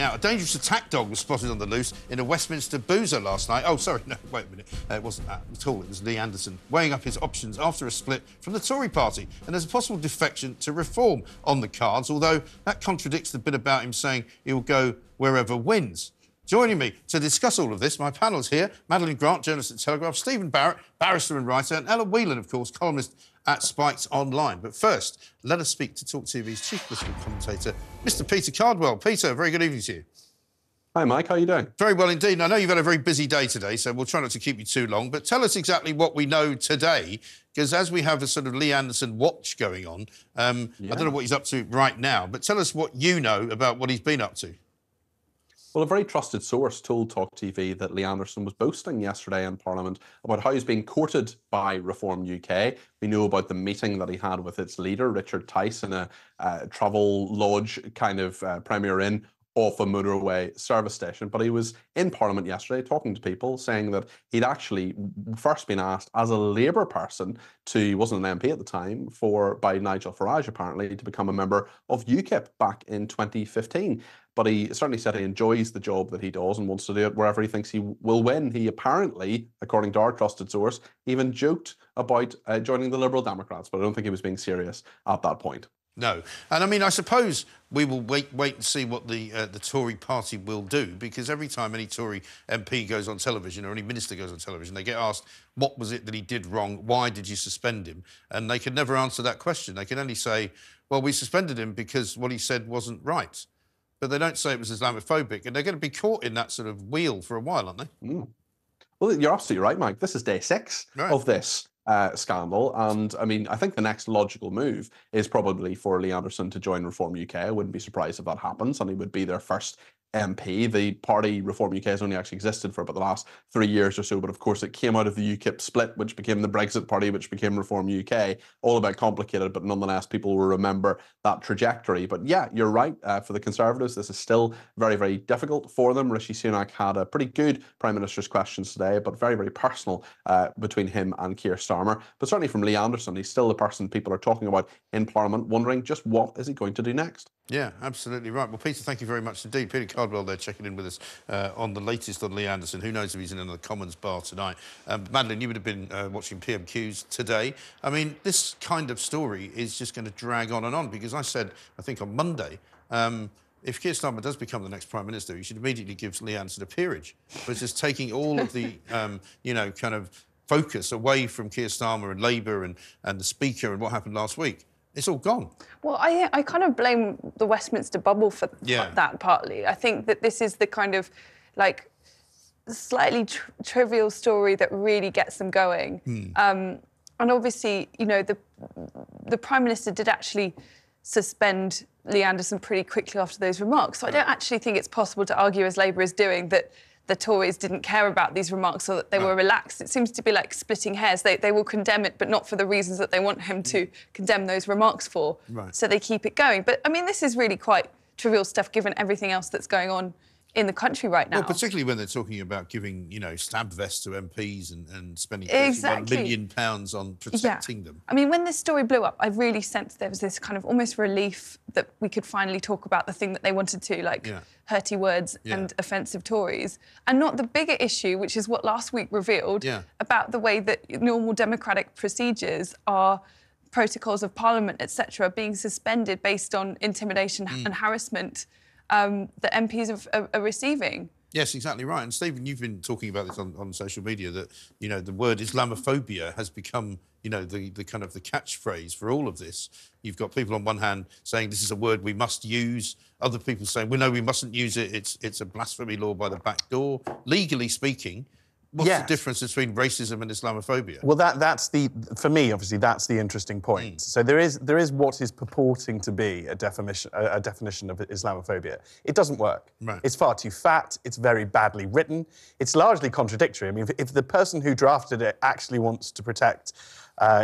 Now, a dangerous attack dog was spotted on the loose in a Westminster boozer last night. Oh, sorry, no, wait a minute. It wasn't that at all. It was Lee Anderson weighing up his options after a split from the Tory party. And there's a possible defection to reform on the cards, although that contradicts the bit about him saying he'll go wherever wins. Joining me to discuss all of this, my panel's here. Madeline Grant, journalist at Telegraph, Stephen Barrett, barrister and writer, and Ella Whelan, of course, columnist at Spikes Online. But first, let us speak to talkTV's chief political commentator, Mr. Peter Cardwell. Peter, very good evening to you. Hi, Mike. How are you doing? Very well indeed. And I know you've had a very busy day today, so we'll try not to keep you too long. But tell us exactly what we know today, because as we have a sort of Lee Anderson watch going on, I don't know what he's up to right now, but tell us what you know about what he's been up to. Well, a very trusted source told talkTV that Lee Anderson was boasting yesterday in Parliament about how he's being courted by Reform UK. We know about the meeting that he had with its leader, Richard Tice, in a travel lodge kind of Premier Inn off a motorway service station. But he was in Parliament yesterday talking to people, saying that he'd actually first been asked as a Labour person to, he wasn't an MP at the time, by Nigel Farage apparently, to become a member of UKIP back in 2015. But he certainly said he enjoys the job that he does and wants to do it wherever he thinks he will win. He apparently, according to our trusted source, even joked about joining the Liberal Democrats, but I don't think he was being serious at that point. No. And, I mean, I suppose we will wait and see what the Tory party will do, because every time any Tory MP goes on television or any minister goes on television, they get asked, what was it that he did wrong? Why did you suspend him? And they can never answer that question. They can only say, well, we suspended him because what he said wasn't right. But they don't say it was Islamophobic, and they're going to be caught in that sort of wheel for a while, aren't they? Mm. Well, you're absolutely right, Mike. This is day 6 of this scandal. And, I mean, I think the next logical move is probably for Lee Anderson to join Reform UK. I wouldn't be surprised if that happens, and he would be their first MP. The party Reform UK has only actually existed for about the last 3 years or so, but of course it came out of the UKIP split, which became the Brexit Party, which became Reform UK. All a bit complicated, but nonetheless people will remember that trajectory. But yeah, you're right. For the Conservatives, this is still very, very difficult for them. Rishi Sunak had a pretty good Prime Minister's questions today, but very, very personal between him and Keir Starmer. But certainly from Lee Anderson, he's still the person people are talking about in Parliament, wondering just what is he going to do next. Yeah, absolutely right. Well, Peter, thank you very much indeed. Peter Cardwell there checking in with us on the latest on Lee Anderson. Who knows if he's in another Commons bar tonight. Madeline, you would have been watching PMQs today. I mean, this kind of story is just going to drag on and on, because I said, I think on Monday, if Keir Starmer does become the next Prime Minister, he should immediately give Lee Anderson a peerage. But it's just taking all of the, you know, kind of focus away from Keir Starmer and Labour and the Speaker and what happened last week. It's all gone. Well, I kind of blame the Westminster bubble for that partly. I think that this is the kind of, like, slightly trivial story that really gets them going. And obviously, you know, the Prime Minister did actually suspend Lee Anderson pretty quickly after those remarks. So I don't actually think it's possible to argue, as Labour is doing, that the Tories didn't care about these remarks or that they were relaxed. It seems to be like splitting hairs. They will condemn it, but not for the reasons that they want him to condemn those remarks for. So they keep it going. But, I mean, this is really quite trivial stuff given everything else that's going on in the country right now. Well, particularly when they're talking about giving, you know, stab vests to MPs and spending £31 million on protecting them. I mean, when this story blew up, I really sensed there was this kind of almost relief that we could finally talk about the thing that they wanted to, like hurty words and offensive Tories, and not the bigger issue, which is what last week revealed about the way that normal democratic procedures are protocols of Parliament, etc., being suspended based on intimidation and harassment that MPs are receiving. Yes, exactly right. And Stephen, you've been talking about this on social media, that, you know, the word Islamophobia has become, you know, the kind of the catchphrase for all of this. You've got people on one hand saying this is a word we must use, other people saying, well, no, we mustn't use it, it's a blasphemy law by the back door. Legally speaking, what's the difference between racism and Islamophobia? Well, that's for me, obviously, that's the interesting point. So there is what is purporting to be a definition of Islamophobia. It doesn't work. It's far too fat. It's very badly written. It's largely contradictory. I mean, if the person who drafted it actually wants to protect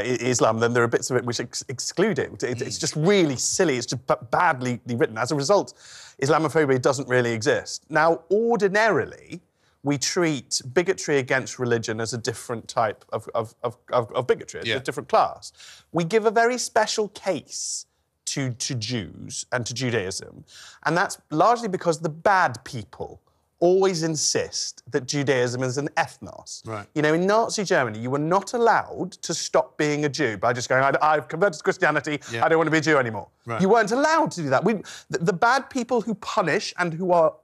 Islam, then there are bits of it which exclude it. It's just really silly. It's just badly written. As a result, Islamophobia doesn't really exist. Now, ordinarily, we treat bigotry against religion as a different type of bigotry, a different class. We give a very special case to Jews and to Judaism, and that's largely because the bad people always insist that Judaism is an ethnos. Right. You know, in Nazi Germany, you were not allowed to stop being a Jew by just going, I've converted to Christianity, I don't want to be a Jew anymore. Right. You weren't allowed to do that. The bad people who punish and who are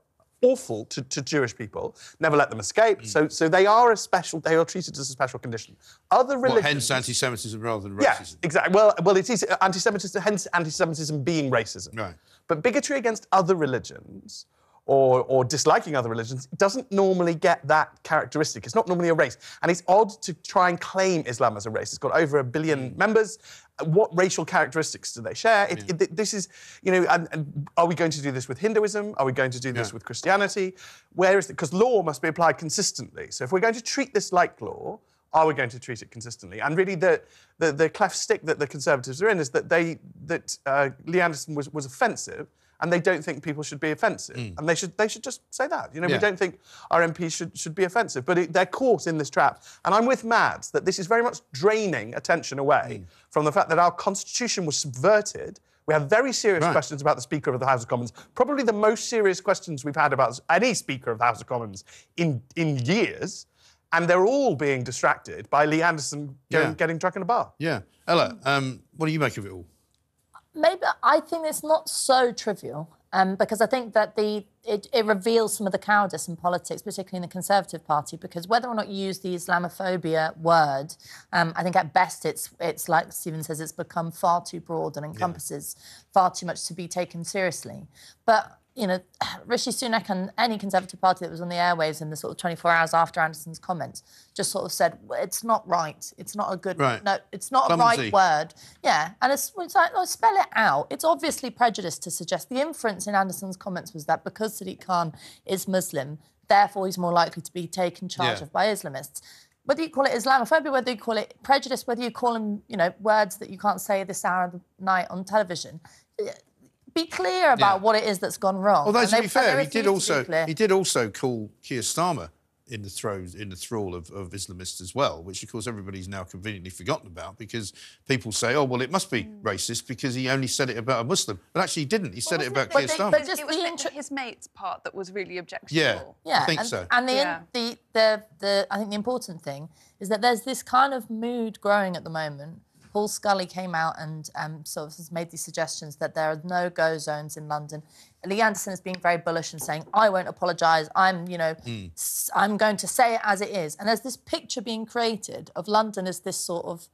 awful to Jewish people, never let them escape. So they are treated as a special condition. Other religions... hence anti-Semitism rather than racism. Yeah, exactly. Well, it is anti-Semitism, hence anti-Semitism being racism. Right. But bigotry against other religions or disliking other religions doesn't normally get that characteristic. It's not normally a race. And it's odd to try and claim Islam as a race. It's got over 1 billion members. What racial characteristics do they share? This is, you know, and are we going to do this with Hinduism? Are we going to do this with Christianity? Where is it? Because law must be applied consistently. So if we're going to treat this like law, are we going to treat it consistently? And really, the cleft stick that the Conservatives are in is that Lee Anderson was offensive, and they don't think people should be offensive. And they should just say that. You know, we don't think our MPs should be offensive. But they're caught in this trap. And I'm with Mads that this is very much draining attention away from the fact that our Constitution was subverted. We have very serious questions about the Speaker of the House of Commons, probably the most serious questions we've had about any Speaker of the House of Commons in years. And they're all being distracted by Lee Anderson getting drunk in a bar. Yeah. Ella, what do you make of it all? Maybe I think it's not so trivial because I think that it reveals some of the cowardice in politics, particularly in the Conservative Party, because whether or not you use the Islamophobia word, I think at best it's like Stephen says, it's become far too broad and encompasses far too much to be taken seriously. But you know, Rishi Sunak and any Conservative Party that was on the airwaves in the sort of 24 hours after Anderson's comments just sort of said, well, it's not right. It's not a good... No, it's not a right word. Yeah, and it's like, oh, spell it out. It's obviously prejudiced to suggest. The inference in Anderson's comments was that because Sadiq Khan is Muslim, therefore he's more likely to be taken charge of by Islamists. Whether you call it Islamophobia, whether you call it prejudice, whether you call them, you know, words that you can't say this hour of the night on television... Be clear about what it is that's gone wrong. Although to be fair, he did also call Keir Starmer in the thrall of Islamists as well, which of course everybody's now conveniently forgotten about because people say, oh well, it must be racist because he only said it about a Muslim, but actually he didn't. He said it about Keir Starmer. But just it was his mate's part that was really objectionable. Yeah, I think so. And I think the important thing is that there's this kind of mood growing at the moment. Paul Scully came out and sort of made these suggestions that there are no-go zones in London. Lee Anderson is being very bullish and saying, I won't apologise, I'm going to say it as it is. And there's this picture being created of London as this sort of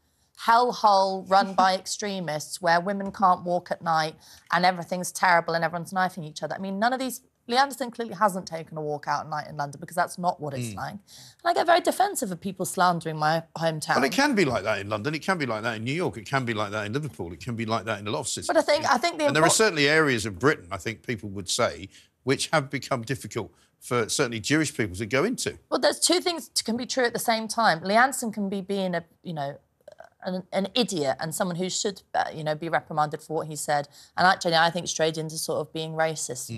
hellhole run by extremists where women can't walk at night and everything's terrible and everyone's knifing each other. I mean, none of these... Lee Anderson clearly hasn't taken a walk out at night in London because that's not what it's like. And I get very defensive of people slandering my hometown. Well, it can be like that in London. It can be like that in New York. It can be like that in Liverpool. It can be like that in a lot of cities. But I think and there are certainly areas of Britain, I think people would say, which have become difficult for certainly Jewish people to go into. Well, there's two things that can be true at the same time. Lee Anderson can be being an idiot and someone who should, be reprimanded for what he said. And actually, I think strayed into sort of being racist.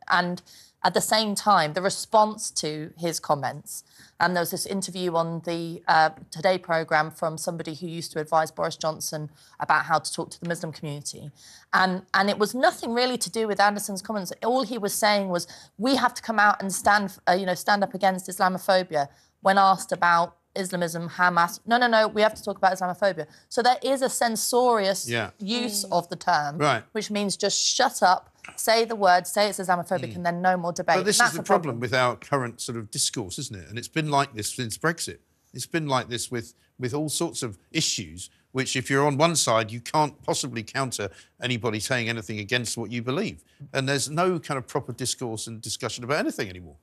And at the same time, the response to his comments, and there was this interview on the Today programme from somebody who used to advise Boris Johnson about how to talk to the Muslim community. And it was nothing really to do with Anderson's comments. All he was saying was, we have to come out and stand up against Islamophobia when asked about Islamism, Hamas. No, we have to talk about Islamophobia. So there is a censorious use of the term, which means just shut up, say the word, say it's Islamophobic, and then no more debate. But this is the problem with our current sort of discourse, isn't it? And it's been like this since Brexit. It's been like this with all sorts of issues, which if you're on one side, you can't possibly counter anybody saying anything against what you believe. And there's no kind of proper discourse and discussion about anything anymore.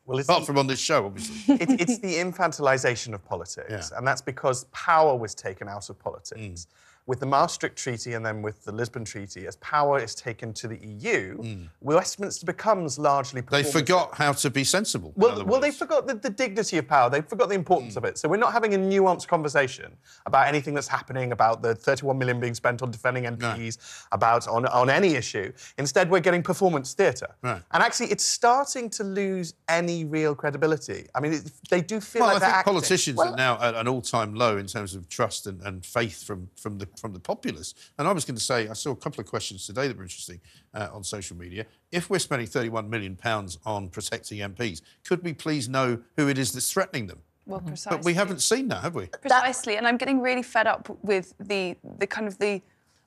Well, apart from on this show, obviously. It's the infantilization of politics, and that's because power was taken out of politics. With the Maastricht Treaty and then with the Lisbon Treaty, as power is taken to the EU, Westminster becomes largely performative. They forgot how to be sensible. Well, they forgot the dignity of power. They forgot the importance of it. So we're not having a nuanced conversation about anything that's happening, about the 31 million being spent on defending MPs, about on any issue. Instead, we're getting performance theatre. And actually, it's starting to lose any real credibility. I mean, they do feel like they're acting. Politicians are now at an all-time low in terms of trust and faith from the from the populace. And I was going to say, I saw a couple of questions today that were interesting on social media. If we're spending £31 million on protecting MPs, could we please know who it is that's threatening them? Well, precisely. But we haven't seen that, have we? Precisely, and I'm getting really fed up with the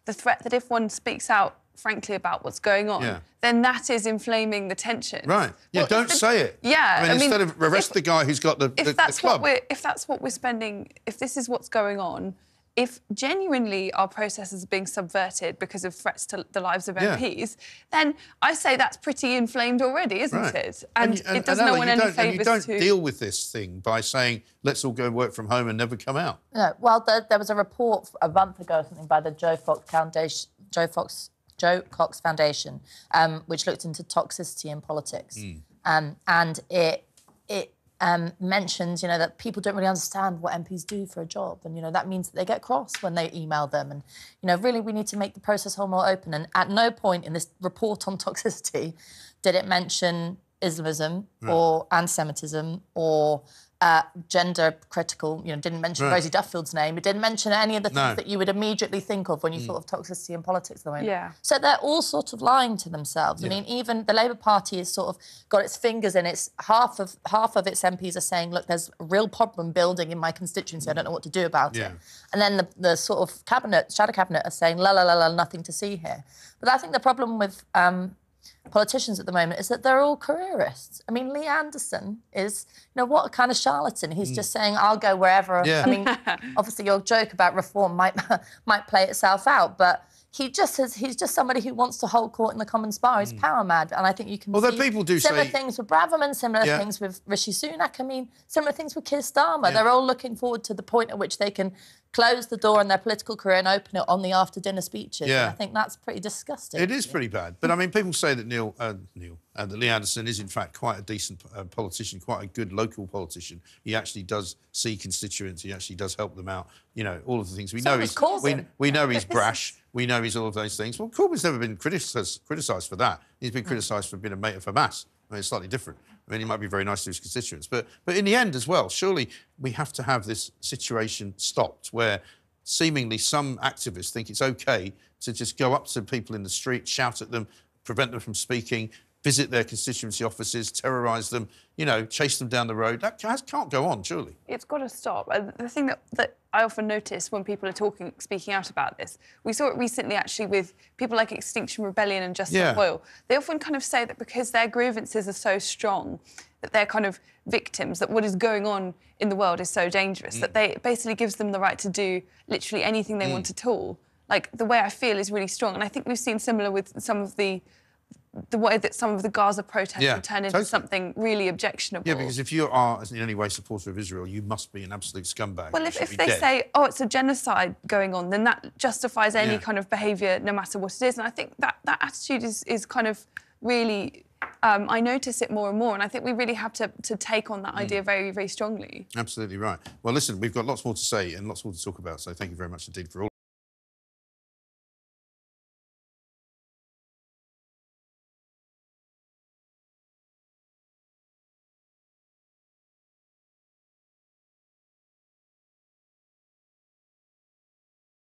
threat that if one speaks out frankly about what's going on, then that is inflaming the tension. Right. Yeah, well, don't say it. Yeah. I mean, instead of arrest the guy who's got the club. If that's what we're spending, if this is what's going on, if genuinely our processes are being subverted because of threats to the lives of MPs, then I say that's pretty inflamed already, isn't it? And it does no one any favours to... You don't deal with this thing by saying, let's all go and work from home and never come out. No, well, there was a report a month ago or something by the Joe Cox Foundation, which looked into toxicity in politics. And it mentions, that people don't really understand what MPs do for a job. And, that means that they get cross when they email them. And, really, we need to make the process whole more open. And at no point in this report on toxicity did it mention Islamism or anti-Semitism or gender critical, didn't mention Rosie Duffield's name. It didn't mention any of the things that you would immediately think of when you thought of toxicity in politics at the moment. Yeah. So they're all sort of lying to themselves. I mean, even the Labour Party has sort of got its fingers in its... Half of its MPs are saying, look, there's a real problem building in my constituency. I don't know what to do about it. And then the sort of shadow cabinet are saying, la, la, la, la, nothing to see here. But I think the problem with... politicians at the moment is that they're all careerists. I mean, Lee Anderson is, what a kind of charlatan. He's just saying, I'll go wherever. I mean, obviously your joke about reform might play itself out, but he's just somebody who wants to hold court in the Commons bar. He's power mad, and I think you can see people do similar things with Braverman, similar things with Rishi Sunak. I mean, similar things with Keir Starmer. They're all looking forward to the point at which they can close the door on their political career and open it on the after-dinner speeches. I think that's pretty disgusting. It is pretty bad. But, I mean, people say that that Lee Anderson is, in fact, quite a decent politician, quite a good local politician. He actually does see constituents. He actually does help them out. All of the things. We know he's brash. We know he's all of those things. Well, Corbyn's never been criticised for that. He's been criticised for being a mate of Hamas. I mean, it's slightly different. I mean, he might be very nice to his constituents. But in the end as well, surely we have to have this situation stopped where seemingly some activists think it's OK to just go up to people in the street, shout at them, prevent them from speaking, visit their constituency offices, terrorise them, chase them down the road. That can't go on, surely. It's got to stop. The thing that I often notice when people are speaking out about this, we saw it recently actually with people like Extinction Rebellion and Just Stop Oil. They often kind of say that because their grievances are so strong, that they're kind of victims, that what is going on in the world is so dangerous, that they basically gives them the right to do literally anything they want at all. Like, the way I feel is really strong. And I think we've seen similar with some of the way that some of the Gaza protests have turned into something really objectionable. Yeah, because if you are in any way supporter of Israel, you must be an absolute scumbag. Well, if they say, it's a genocide going on, then that justifies any kind of behaviour, no matter what it is. And I think that attitude is kind of really... I notice it more and more, and I think we really have to take on that idea very, very strongly. Absolutely right. Well, listen, we've got lots more to say and lots more to talk about, so thank you very much indeed for all